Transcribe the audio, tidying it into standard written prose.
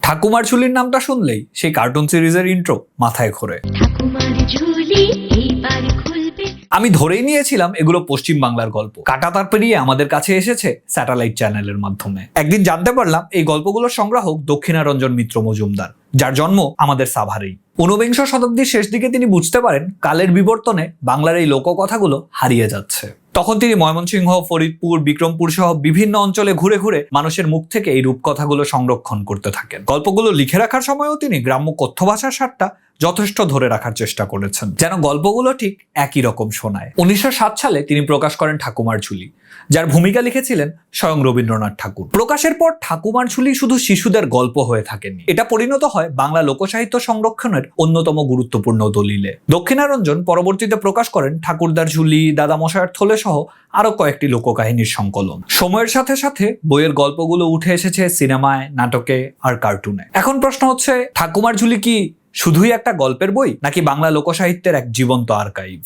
ঠাকুমার ঝুলির নামটা শুনলেই সেই কার্টুন সিরিজের ইন্ট্রো মাথায় ঘোরে। আমি ধরেই নিয়েছিলাম এগুলো পশ্চিম বাংলার গল্প। কাঁটাতার পেরিয়ে আমাদের কাছে এসেছে স্যাটেলাইট চ্যানেলের মাধ্যমে। একদিন জানতে পারলাম এই গল্পগুলোর সংগ্রাহক দক্ষিণারঞ্জন মিত্র মজুমদার, যার জন্ম আমাদের সাভারেই। ১৯বিংশ শতাব্দীর শেষ দিকে তিনি বুঝতে পারেন কালের বিবর্তনে বাংলার এই লোককথাগুলো হারিয়ে যাচ্ছে। তখন তিনি ময়মনসিংহ, ফরিদপুর, বিক্রমপুর সহ বিভিন্ন অঞ্চলে ঘুরে ঘুরে মানুষের মুখ থেকে এই রূপকথাগুলো সংরক্ষণ করতে থাকেন। গল্পগুলো লিখে রাখার সময়ও তিনি গ্রাম্য কথ্য ভাষার স্বাদটা যথেষ্ট ধরে রাখার চেষ্টা করেছেন, যেন গল্পগুলো ঠিক একই রকম শোনায়। ১৯০৭ সালে তিনি প্রকাশ করেন ঠাকুমার ঝুলি, যার ভূমিকা লিখেছিলেন স্বয়ং রবীন্দ্রনাথ ঠাকুর। প্রকাশের পর ঠাকুমার ঝুলি শুধু শিশুদের গল্প হয়ে থাকেনি, এটা পরিণত হয় বাংলা লোকসাহিত্য সংরক্ষণের অন্যতম গুরুত্বপূর্ণ দলিলে। দক্ষিণারঞ্জন পরবর্তীতে প্রকাশ করেন ঠাকুরদার ঝুলি, দাদামশায়ের থলে সহ আরো কয়েকটি লোককাহিনীর সংকলন। সময়ের সাথে সাথে বইয়ের গল্পগুলো উঠে এসেছে সিনেমায়, নাটকে আর কার্টুনে। এখন প্রশ্ন হচ্ছে, ঠাকুমার ঝুলি কি শুধুই একটা গল্পের বই, নাকি বাংলা লোকসাহিত্যের এক জীবন্ত আর্কাইভ?